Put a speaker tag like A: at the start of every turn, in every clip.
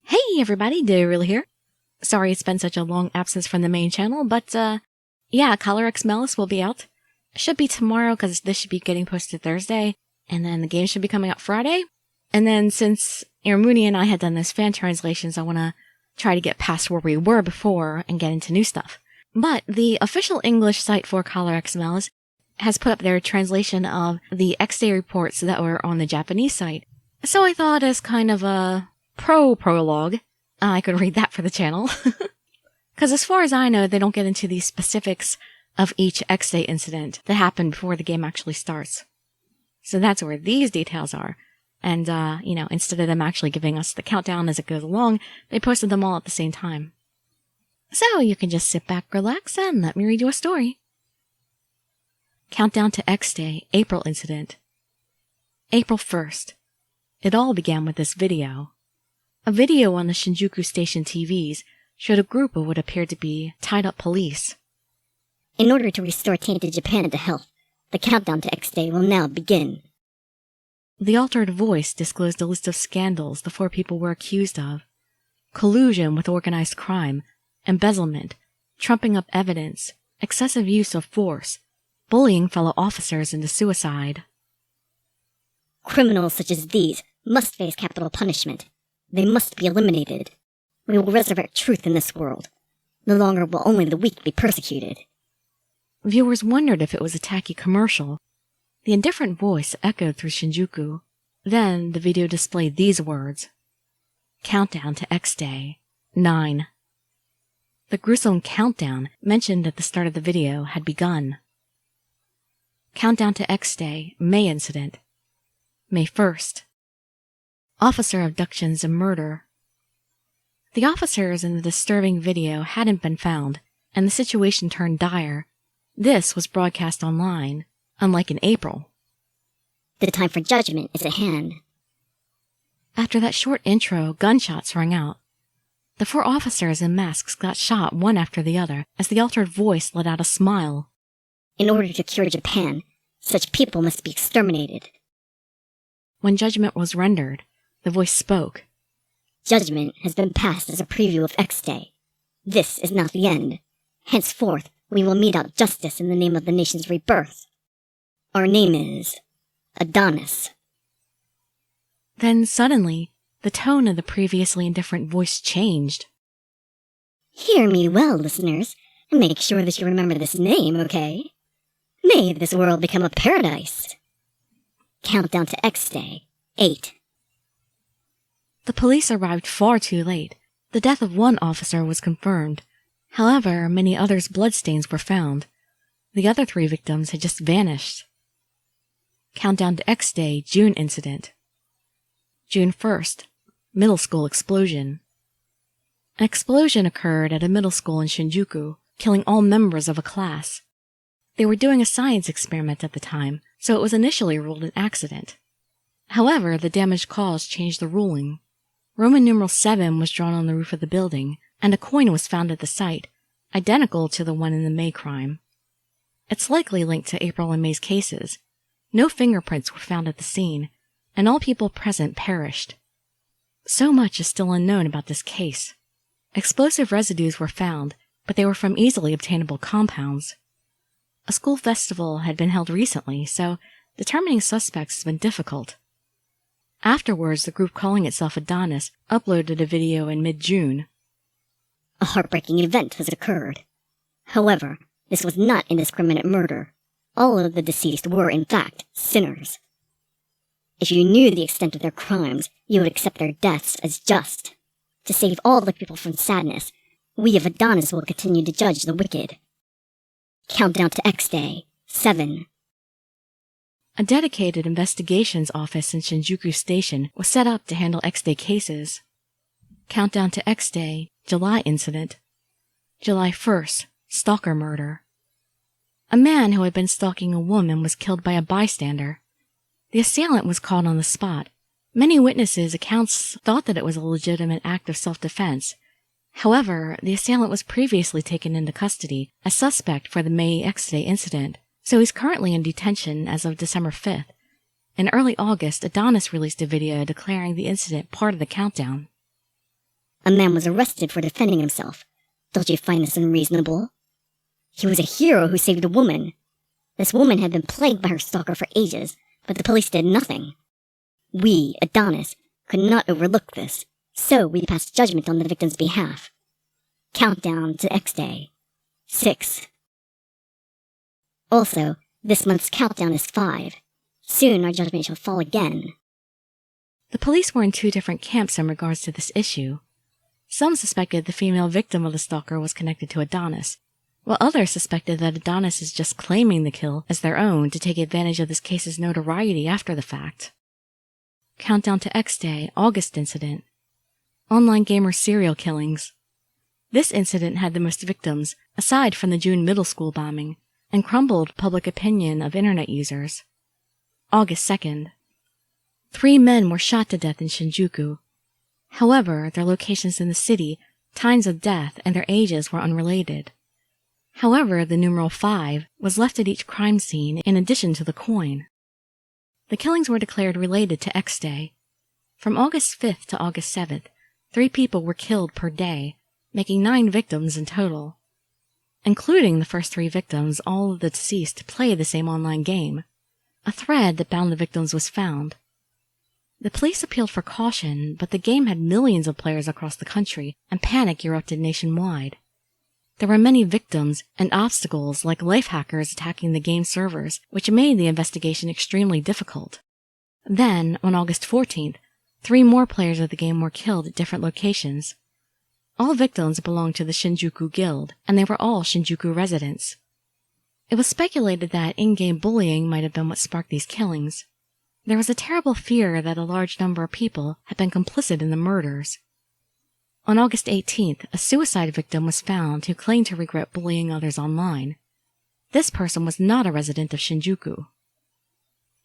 A: Hey everybody, Dirili here. Sorry it's been such a long absence from the main channel, but yeah, X Malice will be out. Should be tomorrow because this should be getting posted Thursday, and then the game should be coming out Friday. And then since Mooney and I had done those fan translations, I want to try to get past where we were before and get into new stuff. But the official English site for X Malice has put up their translation of the X-Day reports that were on the Japanese site. So I thought as kind of a Pre-prologue, I could read that for the channel. Because as far as I know, they don't get into the specifics of each X-Day incident that happened before the game actually starts. So that's where these details are. And, instead of them actually giving us the countdown as it goes along, they posted them all at the same time. So you can just sit back, relax, and let me read you a story. Countdown to X-Day, April incident. April 1st. It all began with this video. A video on the Shinjuku Station TVs showed a group of what appeared to be tied-up police.
B: In order to restore tainted Japan to health, the countdown to X-Day will now begin.
A: The altered voice disclosed a list of scandals the four people were accused of. Collusion with organized crime, embezzlement, trumping up evidence, excessive use of force, bullying fellow officers into suicide.
B: Criminals such as these must face capital punishment. They must be eliminated. We will resurrect truth in this world. No longer will only the weak be persecuted.
A: Viewers wondered if it was a tacky commercial. The indifferent voice echoed through Shinjuku. Then the video displayed these words. Countdown to X-Day, 9. The gruesome countdown mentioned at the start of the video had begun. Countdown to X-Day, May incident. May 1st. Officer abductions and murder. The officers in the disturbing video hadn't been found, and the situation turned dire. This was broadcast online, unlike in April.
B: The time for judgment is at hand.
A: After that short intro, gunshots rang out. The four officers in masks got shot one after the other as the altered voice let out a smile.
B: In order to cure Japan, such people must be exterminated.
A: When judgment was rendered, the voice spoke.
B: Judgment has been passed as a preview of X-Day. This is not the end. Henceforth, we will mete out justice in the name of the nation's rebirth. Our name is Adonis.
A: Then suddenly, the tone of the previously indifferent voice changed.
B: Hear me well, listeners, and make sure that you remember this name, okay? May this world become a paradise. Countdown to X-Day, 8.
A: The police arrived far too late. The death of one officer was confirmed. However, many others' bloodstains were found. The other 3 victims had just vanished. Countdown to X-Day, June incident. June 1st. Middle school explosion. An explosion occurred at a middle school in Shinjuku, killing all members of a class. They were doing a science experiment at the time, so it was initially ruled an accident. However, the damage caused changed the ruling. Roman numeral 7 was drawn on the roof of the building, and a coin was found at the site, identical to the one in the May crime. It's likely linked to April and May's cases. No fingerprints were found at the scene, and all people present perished. So much is still unknown about this case. Explosive residues were found, but they were from easily obtainable compounds. A school festival had been held recently, so determining suspects has been difficult. Afterwards, the group calling itself Adonis uploaded a video in mid-June.
B: A heartbreaking event has occurred. However, this was not indiscriminate murder. All of the deceased were, in fact, sinners. If you knew the extent of their crimes, you would accept their deaths as just. To save all the people from sadness, we of Adonis will continue to judge the wicked. Countdown to X-Day, 7.
A: A dedicated investigations office in Shinjuku Station was set up to handle X-Day cases. Countdown to X-Day, July incident. July 1st, stalker murder. A man who had been stalking a woman was killed by a bystander. The assailant was caught on the spot. Many witnesses' accounts thought that it was a legitimate act of self-defense. However, the assailant was previously taken into custody as suspect for the May X-Day incident, so he's currently in detention as of December 5th. In early August, Adonis released a video declaring the incident part of the countdown.
B: A man was arrested for defending himself. Don't you find this unreasonable? He was a hero who saved a woman. This woman had been plagued by her stalker for ages, but the police did nothing. We, Adonis, could not overlook this, so we passed judgment on the victim's behalf. Countdown to X Day. 6. Also, this month's countdown is 5. Soon our judgment shall fall again.
A: The police were in two different camps in regards to this issue. Some suspected the female victim of the stalker was connected to Adonis, while others suspected that Adonis is just claiming the kill as their own to take advantage of this case's notoriety after the fact. Countdown to X Day, August incident. Online gamer serial killings. This incident had the most victims, aside from the June middle school bombing, and crumbled public opinion of internet users. August 2nd. 3 men were shot to death in Shinjuku. However, their locations in the city, times of death, and their ages were unrelated. However, the numeral 5 was left at each crime scene in addition to the coin. The killings were declared related to X Day. From August 5th to August 7th, 3 people were killed per day, making 9 victims in total. Including the first 3 victims, all of the deceased played the same online game. A thread that bound the victims was found. The police appealed for caution, but the game had millions of players across the country, and panic erupted nationwide. There were many victims and obstacles like life hackers attacking the game servers, which made the investigation extremely difficult. Then, on August 14th, 3 more players of the game were killed at different locations. All victims belonged to the Shinjuku Guild, and they were all Shinjuku residents. It was speculated that in-game bullying might have been what sparked these killings. There was a terrible fear that a large number of people had been complicit in the murders. On August 18th, a suicide victim was found who claimed to regret bullying others online. This person was not a resident of Shinjuku.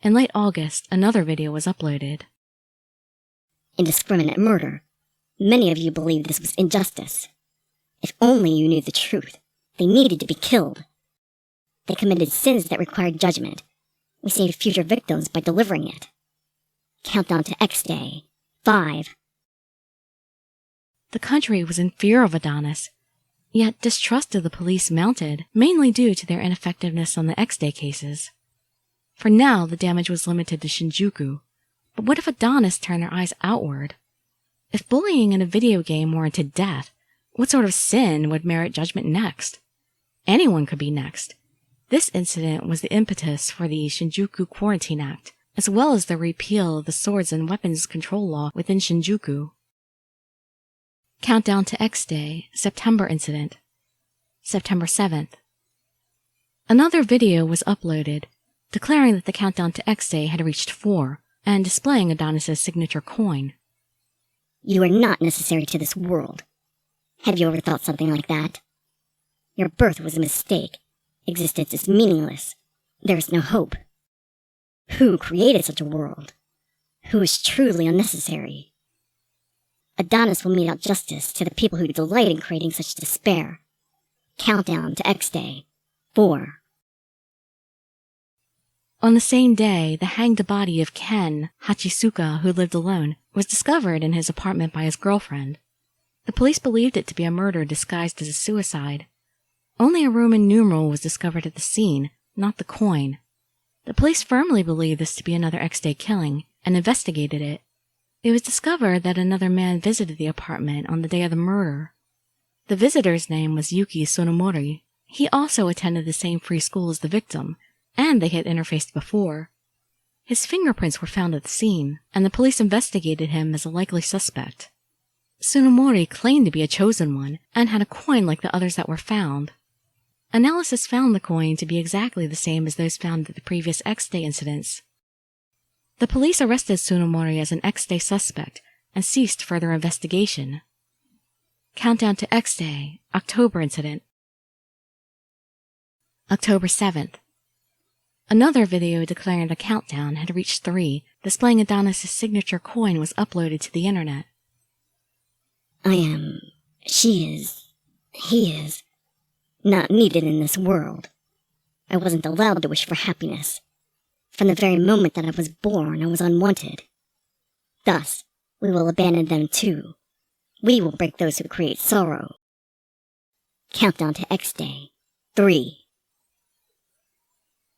A: In late August, another video was uploaded.
B: Indiscriminate murder. Many of you believe this was injustice. If only you knew the truth. They needed to be killed. They committed sins that required judgment. We saved future victims by delivering it. Countdown to X Day. 5.
A: The country was in fear of Adonis, yet distrust of the police mounted, mainly due to their ineffectiveness on the X Day cases. For now, the damage was limited to Shinjuku, but what if Adonis turned their eyes outward? If bullying in a video game warranted death, what sort of sin would merit judgment next? Anyone could be next. This incident was the impetus for the Shinjuku Quarantine Act, as well as the repeal of the swords and weapons control law within Shinjuku. Countdown to X Day, September incident. September 7th. Another video was uploaded, declaring that the countdown to X Day had reached 4, and displaying Adonis' signature coin.
B: You are not necessary to this world. Have you ever thought something like that? Your birth was a mistake. Existence is meaningless. There is no hope. Who created such a world? Who is truly unnecessary? Adonis will mete out justice to the people who delight in creating such despair. Countdown to X Day. 4.
A: On the same day, the hanged body of Ken Hachisuka, who lived alone, was discovered in his apartment by his girlfriend. The police believed it to be a murder disguised as a suicide. Only a Roman numeral was discovered at the scene, not the coin. The police firmly believed this to be another X-Day killing, and investigated it. It was discovered that another man visited the apartment on the day of the murder. The visitor's name was Yuki Sonomori. He also attended the same free school as the victim, and they had interfaced before. His fingerprints were found at the scene, and the police investigated him as a likely suspect. Sonomori claimed to be a chosen one, and had a coin like the others that were found. Analysis found the coin to be exactly the same as those found at the previous X-Day incidents. The police arrested Sonomori as an X-Day suspect and ceased further investigation. Countdown to X-Day, October incident. October 7th. Another video declaring the countdown had reached 3, displaying Adonis' signature coin was uploaded to the internet.
B: I am, she is, he is, not needed in this world. I wasn't allowed to wish for happiness. From the very moment that I was born, I was unwanted. Thus, we will abandon them too. We will break those who create sorrow. Countdown to X Day. 3.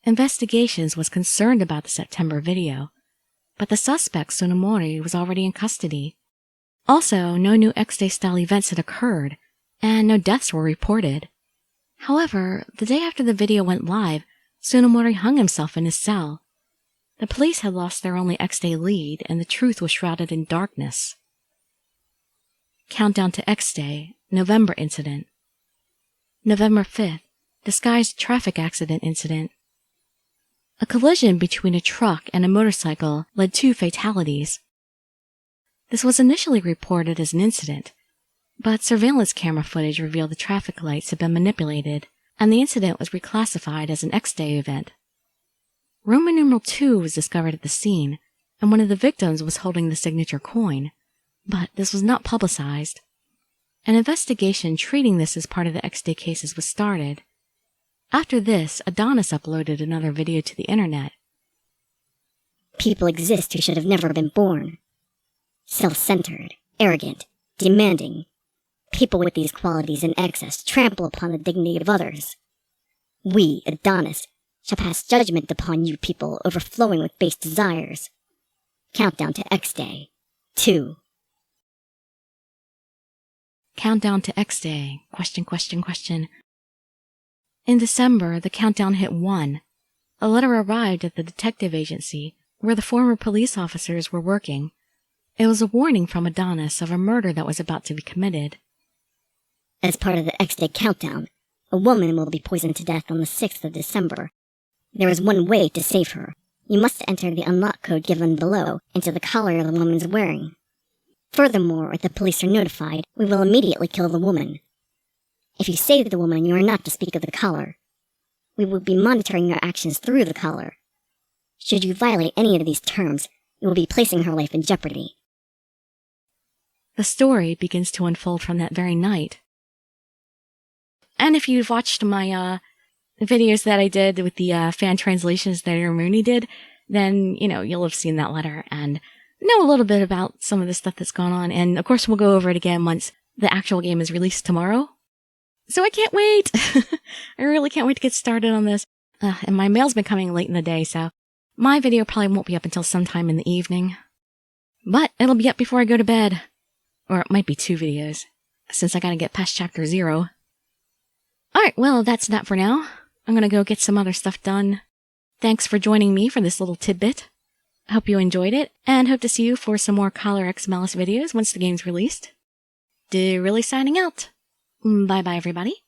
A: Investigations was concerned about the September video, but the suspect, Tsunemori, was already in custody. Also, no new X-Day style events had occurred, and no deaths were reported. However, the day after the video went live, Tsunemori hung himself in his cell. The police had lost their only X-Day lead, and the truth was shrouded in darkness. Countdown to X-Day, November incident. November 5th, disguised traffic accident incident. A collision between a truck and a motorcycle led to fatalities. This was initially reported as an incident, but surveillance camera footage revealed the traffic lights had been manipulated, and the incident was reclassified as an X-Day event. Roman numeral 2 was discovered at the scene, and one of the victims was holding the signature coin, but this was not publicized. An investigation treating this as part of the X-Day cases was started. After this, Adonis uploaded another video to the internet.
B: People exist who should have never been born. Self-centered, arrogant, demanding. People with these qualities in excess trample upon the dignity of others. We, Adonis, shall pass judgment upon you people overflowing with base desires. Countdown to X-Day. 2.
A: Countdown to X-Day. Question. In December, the countdown hit 1. A letter arrived at the detective agency where the former police officers were working. It was a warning from Adonis of a murder that was about to be committed.
B: As part of the X-Day countdown, a woman will be poisoned to death on the 6th of December. There is one way to save her. You must enter the unlock code given below into the collar the woman is wearing. Furthermore, if the police are notified, we will immediately kill the woman. If you save the woman, you are not to speak of the collar. We will be monitoring your actions through the collar. Should you violate any of these terms, you will be placing her life in jeopardy.
A: The story begins to unfold from that very night. And if you've watched my videos that I did with the fan translations that Mooney did, then, you'll have seen that letter and know a little bit about some of the stuff that's gone on. And, of course, we'll go over it again once the actual game is released tomorrow. So I can't wait. I really can't wait to get started on this. And my mail's been coming late in the day, so my video probably won't be up until sometime in the evening. But it'll be up before I go to bed. Or it might be 2 videos, since I gotta get past chapter 0. Alright, well, that's that for now. I'm gonna go get some other stuff done. Thanks for joining me for this little tidbit. I hope you enjoyed it, and hope to see you for some more Collar X Malice videos once the game's released. Dirili signing out. Bye-bye, everybody.